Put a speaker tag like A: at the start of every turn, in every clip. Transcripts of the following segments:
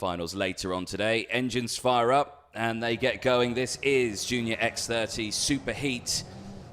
A: finals later on today. Engines fire up and they get going. This is Junior X30 Superheat.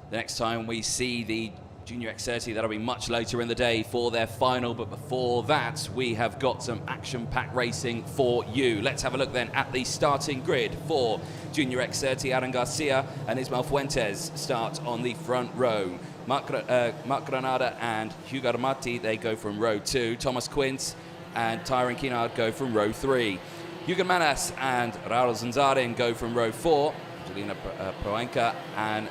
A: The next time we see the Junior X30, that'll be much later in the day for their final. But before that, we have got some action-packed racing for you. Let's have a look then at the starting grid for Junior X30. Aaron Garcia and Ismael Fuentes start on the front row. Marc Granada and Hugo Armati, they go from row 2. Thomas Quince and Tyron Kinard go from row 3. Hugo Manas and Raul Zanzarin go from row 4. Angelina Proenca and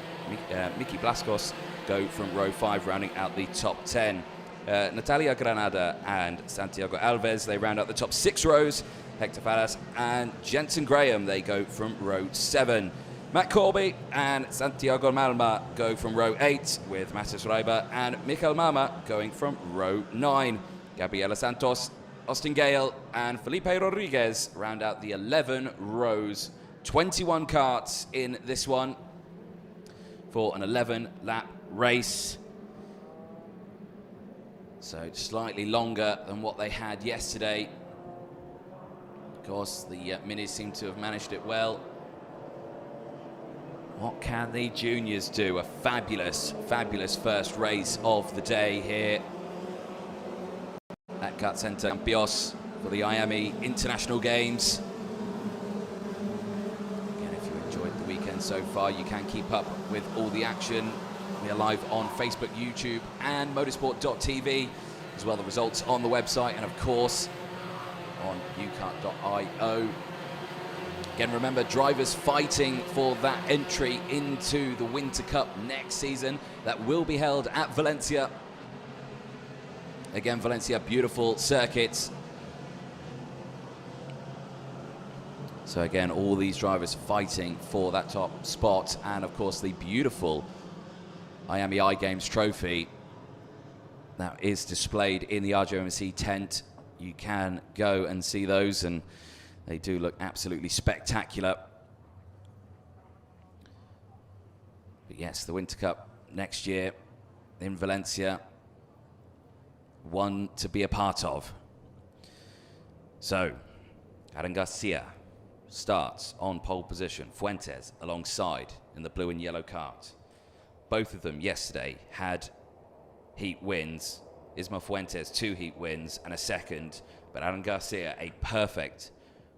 A: Miki Blascos go from row 5, rounding out the top 10. Natalia Granada and Santiago Alves, they round out the top 6 rows. Hector Falas and Jensen Graham, they go from row 7. Matt Corby and Santiago Malma go from row 8, with Matheus Reiber and Michael Mama going from row 9. Gabriela Santos, Austin Gale and Felipe Rodriguez round out the 11 rows. 21 karts in this one for an 11-lap race. So slightly longer than what they had yesterday. Of course, the minis seem to have managed it well. What can the juniors do? A fabulous, fabulous first race of the day here at Kart Center Campios for the I-Ame International Games. Again, if you enjoyed the weekend so far, you can keep up with all the action. We are live on Facebook, YouTube, and motorsport.tv, as well as the results on the website, and of course on ukart.io. Again, remember, drivers fighting for that entry into the Winter Cup next season. That will be held at Valencia. Again, Valencia, beautiful circuits. So again, all these drivers fighting for that top spot, and of course the beautiful I-Ame I-Games trophy that is displayed in the RJMC tent. You can go and see those, and they do look absolutely spectacular. But yes, the Winter Cup next year in Valencia, one to be a part of. So, Aaron Garcia starts on pole position. Fuentes alongside in the blue and yellow kart. Both of them yesterday had heat wins. Ismael Fuentes, 2 heat wins and a second, but Aaron Garcia, a perfect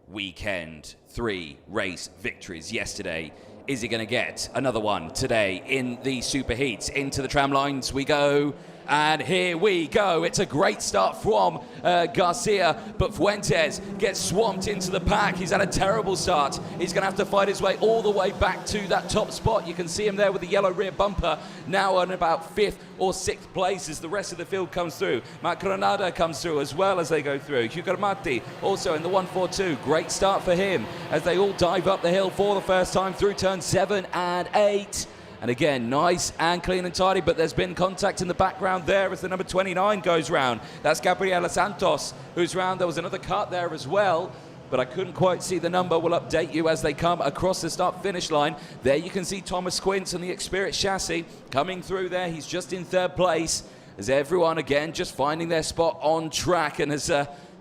A: weekend. 3 race victories yesterday. Is he going to get another one today in the super heats? Into the tram lines we go. And here we go. It's a great start from Garcia, but Fuentes gets swamped into the pack. He's had a terrible start. He's going to have to fight his way all the way back to that top spot. You can see him there with the yellow rear bumper, now on about 5th or 6th place as the rest of the field comes through. Matt Granada comes through as well as they go through. Hugo Armati also in the 142. Great start for him as they all dive up the hill for the first time through turns 7 and 8. And again, nice and clean and tidy, but there's been contact in the background there as the number 29 goes round. That's Gabriela Santos who's round. There was another kart there as well, but I couldn't quite see the number. We'll update you as they come across the start-finish line. There you can see Thomas Quince and the Xperia chassis coming through there. He's just in 3rd place, as everyone, again, just finding their spot on track. And as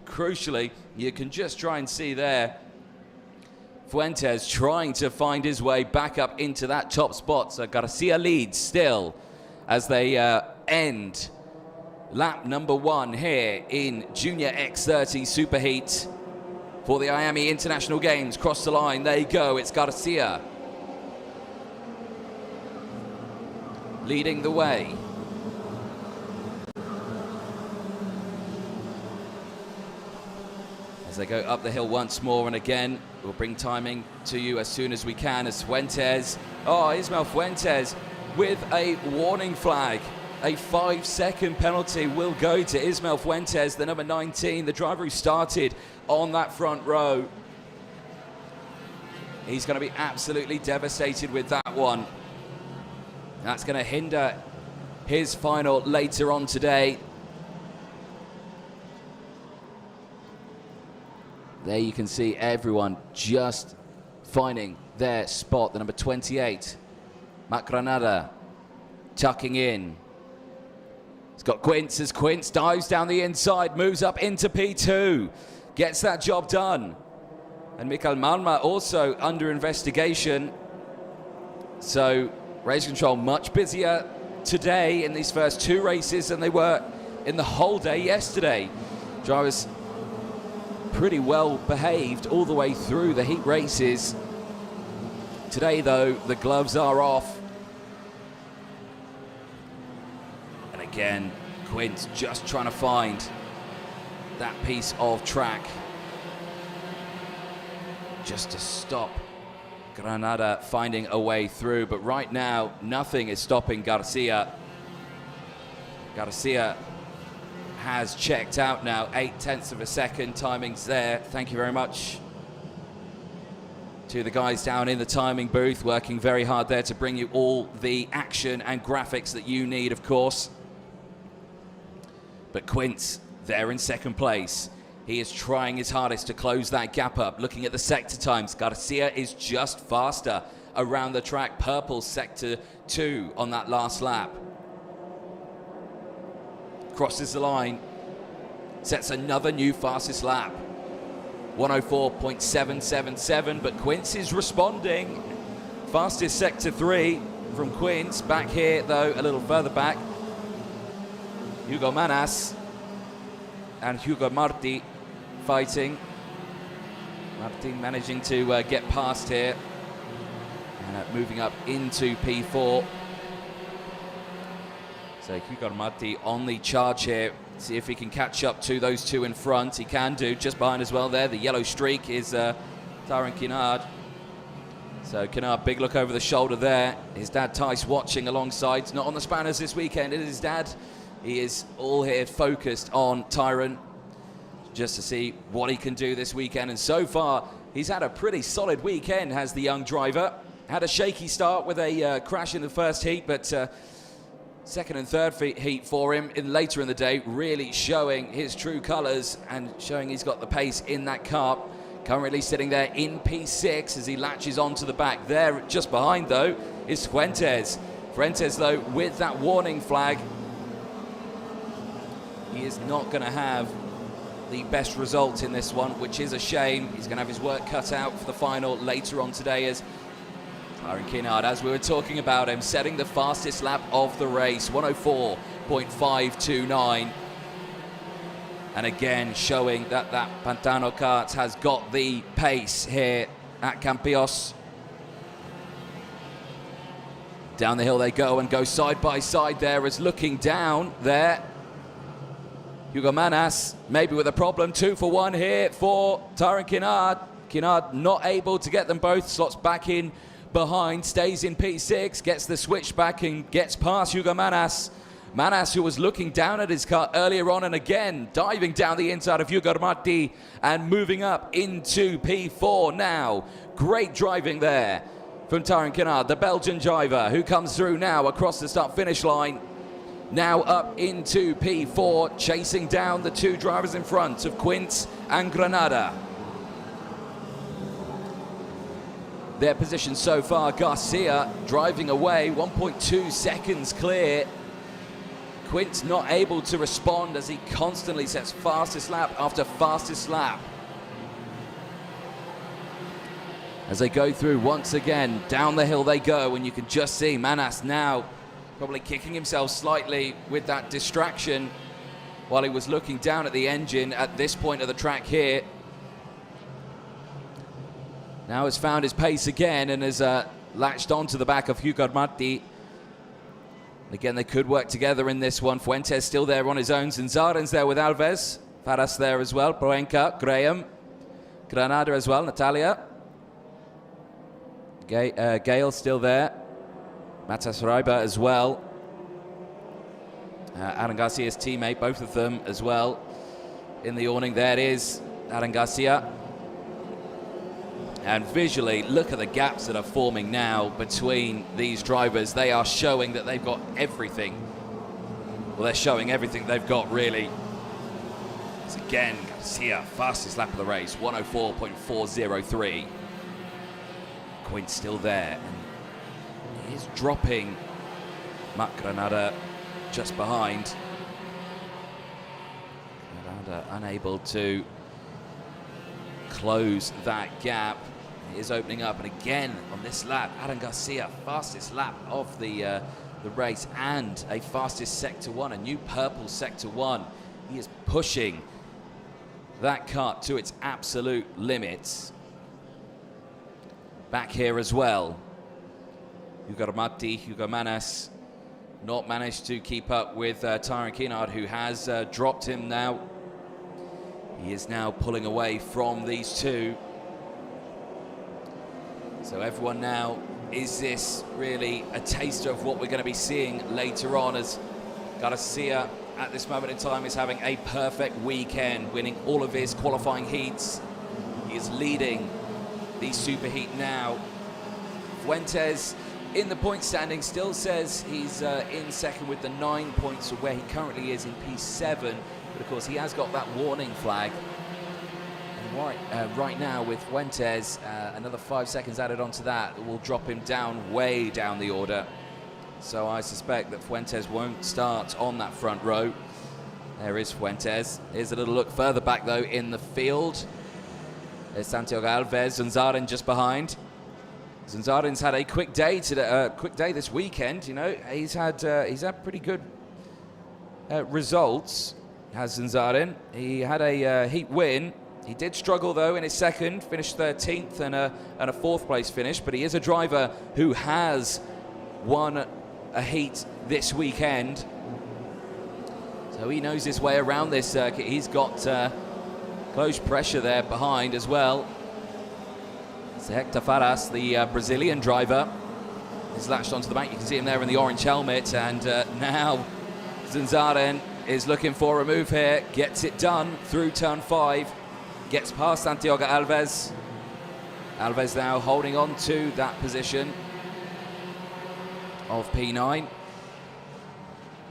A: crucially, you can just try and see there, Fuentes trying to find his way back up into that top spot. So Garcia leads still as they end lap number 1 here in Junior X30 Superheat for the I-Ame International Games. Cross the line, there you go, it's Garcia leading the way. As they go up the hill once more, and again, we'll bring timing to you as soon as we can as Fuentes, Ismael Fuentes with a warning flag. A 5-second penalty will go to Ismael Fuentes, the number 19, the driver who started on that front row. He's going to be absolutely devastated with that one. That's going to hinder his final later on today. There you can see everyone just finding their spot. The number 28, Matt Granada, tucking in. It's got Quince as Quince dives down the inside, moves up into P2. gets that job done. And Mikael Malma also under investigation. So race control much busier today in these first 2 races than they were in the whole day yesterday. Drivers pretty well behaved all the way through the heat races. Today, though, the gloves are off. And again, Quint's just trying to find that piece of track just to stop Granada finding a way through. But right now, nothing is stopping Garcia. Garcia has checked out now, 0.8 of a second. Timing's there. Thank you very much to the guys down in the timing booth, working very hard there to bring you all the action and graphics that you need, of course. But Quint there in second place. He is trying his hardest to close that gap up. Looking at the sector times, Garcia is just faster around the track. Purple sector 2 on that last lap. Crosses the line, sets another new fastest lap. 104.777, but Quince is responding. Fastest sector 3 from Quince. Back here, though, a little further back, Hugo Manas and Hugo Marti fighting. Martin managing to get past here and moving up into P4. So Hugo Marti on the charge here. See if he can catch up to those 2 in front. He can do. Just behind as well there. The yellow streak is Tyron Kinard. So Kinard, big look over the shoulder there. His dad Tice watching alongside. He's not on the spanners this weekend. It is his dad. He is all here focused on Tyron, just to see what he can do this weekend. And so far, he's had a pretty solid weekend, has the young driver. Had a shaky start with a crash in the first heat, but second and third heat for him later in the day, really showing his true colours and showing he's got the pace in that car. Currently sitting there in P6 as he latches onto the back. There, just behind, though, is Fuentes. Fuentes, though, with that warning flag, he is not going to have the best result in this one, which is a shame. He's going to have his work cut out for the final later on today, as Tyron Kinard, as we were talking about him, setting the fastest lap of the race, 104.529. And again, showing that that Pantano kart has got the pace here at Campillos. Down the hill they go and go side by side there as looking down there. Hugo Manas, maybe with a problem. 2 for 1 here for Tyron Kinard. Kinard not able to get them both. Slots back in behind, stays in P6, gets the switch back and gets past Hugo Manas. Manas, who was looking down at his car earlier on, and again diving down the inside of Hugo Marti and moving up into P4 now. Great driving there from Tyron Kinard, the Belgian driver, who comes through now across the start-finish line. Now up into P4, chasing down the 2 drivers in front of Quint and Granada. Their position so far, Garcia driving away, 1.2 seconds clear. Quint's not able to respond as he constantly sets fastest lap after fastest lap. As they go through once again, down the hill they go, and you can just see Manas now probably kicking himself slightly with that distraction while he was looking down at the engine at this point of the track here. Now has found his pace again and has latched onto the back of Hugo Marti. Again, they could work together in this one. Fuentes still there on his own. Zinzaren's there with Alves. Faras there as well. Proenca, Graham. Granada as well, Natalia. Gale still there. Matas Reiber as well. Aaron Garcia's teammate, both of them as well. In the awning, there it is, Aaron Garcia. And visually, look at the gaps that are forming now between these drivers. They are showing that they've got everything. Well, they're showing everything they've got, really. It's again, Garcia, fastest lap of the race, 104.403. Quint's still there. And he is dropping Matt Granada just behind. Granada unable to close that gap. It is opening up, and again on this lap, Aaron Garcia, fastest lap of the race and a fastest Sector 1, a new purple Sector 1. He is pushing that kart to its absolute limits. Back here as well, Hugo Matti, Hugo Manas, not managed to keep up with Tyron Keenard, who has dropped him now. He is now pulling away from these two. So everyone now, is this really a taster of what we're going to be seeing later on, as Garcia at this moment in time is having a perfect weekend, winning all of his qualifying heats. He is leading the superheat now. Fuentes in the point standing still says he's in second with the 9 points of where he currently is in P7, but of course he has got that warning flag. Right now with Fuentes, another 5 seconds added onto that will drop him down, way down the order. So I suspect that Fuentes won't start on that front row. There is Fuentes. Here's a little look further back though in the field. There's Santiago Alves, Zunzarin just behind. Zunzarin's had a quick day today, this weekend. You know, he's had pretty good results. Has Zunzarin? He had a heat win. He did struggle though in his second, finished 13th and a fourth place finish, but he is a driver who has won a heat this weekend. So he knows his way around this circuit. He's got close pressure there behind as well. So Hector Faras, the Brazilian driver, is latched onto the back. You can see him there in the orange helmet, and now Zunzarin is looking for a move here, gets it done through turn 5. Gets past Santiago Alves. Alves now holding on to that position of P9.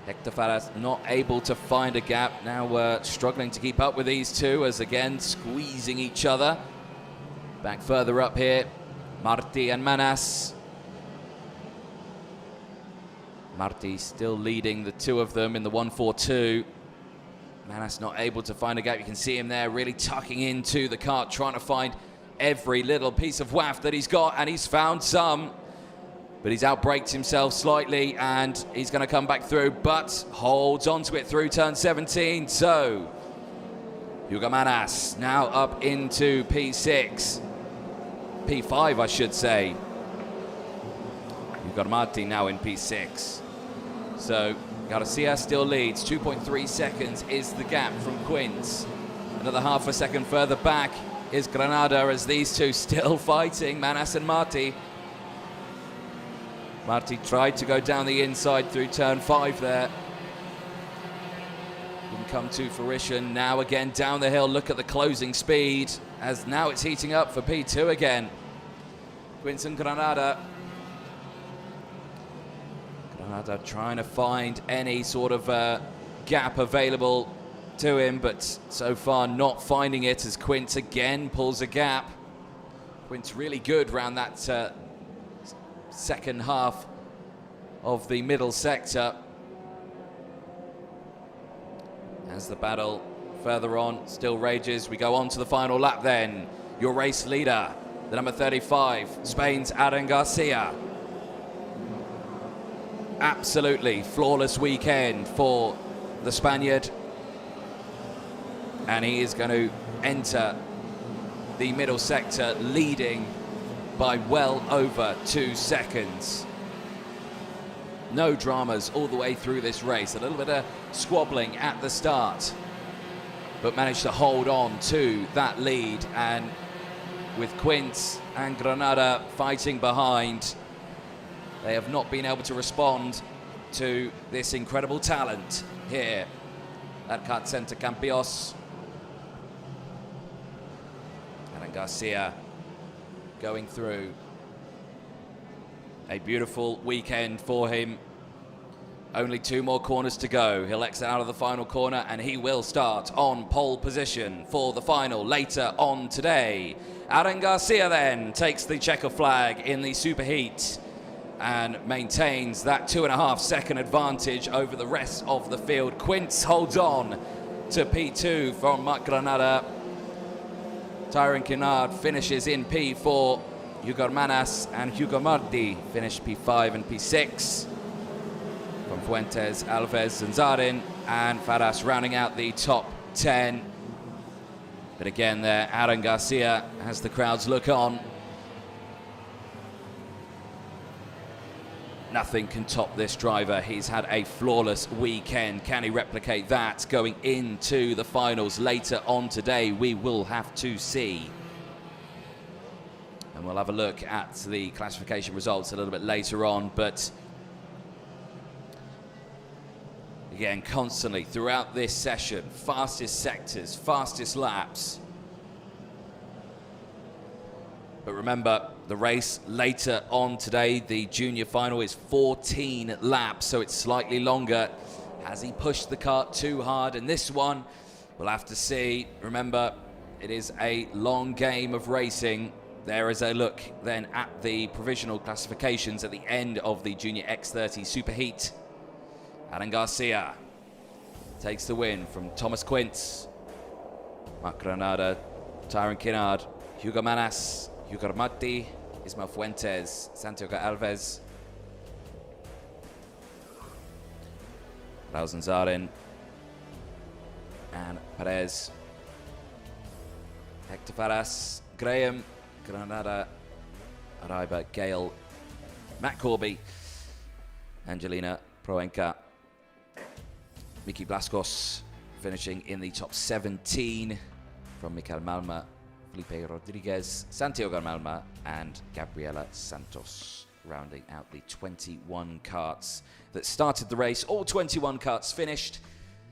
A: Hector Faras not able to find a gap. Now struggling to keep up with these two, as again squeezing each other. Back further up here, Marti and Manas. Marti still leading the two of them in the 1-4-2. Manas not able to find a gap. You can see him there really tucking into the kart, trying to find every little piece of waft that he's got, and he's found some. But he's outbraked himself slightly, and he's going to come back through, but holds onto it through turn 17. So, Hugo Manas now up into P6. P5, I should say. Hugo Marti now in P6. So, Garcia still leads, 2.3 seconds is the gap from Quints. Another half a second further back is Granada, as these two still fighting, Manas and Marti. Marti tried to go down the inside through turn 5 there. Didn't come to fruition. Now again down the hill, look at the closing speed, as now it's heating up for P2 again. Quints and Granada. Granada trying to find any sort of gap available to him, but so far not finding it, as Quints again pulls a gap. Quints really good around that second half of the middle sector. As the battle further on still rages, we go on to the final lap then. Your race leader, the number 35, Spain's Aaron Garcia. Absolutely flawless weekend for the Spaniard, and he is going to enter the middle sector leading by well over 2 seconds. No dramas all the way through this race. A little bit of squabbling at the start, but managed to hold on to that lead, and with Quints and Granada fighting behind, they have not been able to respond to this incredible talent here at Kart Center Campios. Aaron Garcia going through a beautiful weekend for him. Only 2 more corners to go. He'll exit out of the final corner, and he will start on pole position for the final later on today. Aaron Garcia then takes the checker flag in the superheat and maintains that 2.5 second advantage over the rest of the field. Quints holds on to P2 from Marc Granada. Tyron Kennard finishes in P4. Hugo Manas and Hugo Marti finish P5 and P6. From Fuentes, Alves, and Zarin, and Faras rounding out the top 10. But again there, Aaron Garcia has the crowds look on. Nothing can top this driver. He's had a flawless weekend. Can he replicate that going into the finals later on today? We will have to see. And we'll have a look at the classification results a little bit later on. But again, constantly throughout this session, fastest sectors, fastest laps. But remember, the race later on today, the junior final, is 14 laps, so it's slightly longer. Has he pushed the kart too hard in this one? We'll have to see. Remember, it is a long game of racing. There is a look then at the provisional classifications at the end of the Junior X30 Superheat. Aaron Garcia takes the win from Thomas Quince, Marc Granada, Tyron Kennard, Hugo Manas, Hugo Marti, Ismael Fuentes, Santiago Alves, Lausen Zarin, and Perez, Hector Faras, Graham, Granada, Araiba, Gale, Matt Corby, Angelina Proenca, Miki Blascos finishing in the top 17 from Mikel Malma, Felipe Rodriguez, Santiago Malma, and Gabriela Santos, rounding out the 21 karts that started the race. All 21 karts finished.